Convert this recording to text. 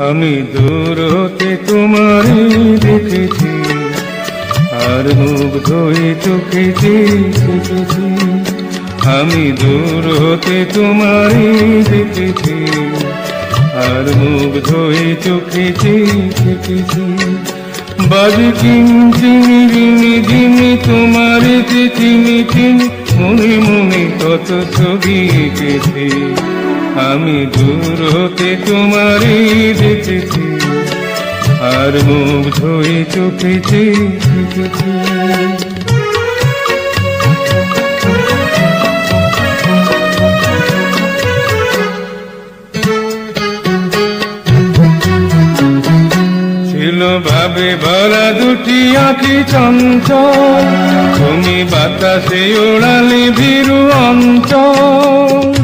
আমি দূর হতে তোমারে দেখেছি, আর মুগ্ধ হয়ে চোখেতে দেখেছি। আমি দূর হতে তোমারে দেখেছি, আর মুগ্ধ হয়ে চোখেতে দেখেছি। বাজে চিনি রিমি ঝিমি তোমারে যে চিনি চিনি, মনে মনে কত ছবি এঁকেছি। আমি দূর হতে তোমারে দেখেছি, আর মুগ্ধ হয়ে চোখেতে দেখেছি। ছিল ভাবে ভরা দুটি আঁখি চঞ্চল, তুমি বাতাসে ওড়ালে ভীরু অঞ্চল।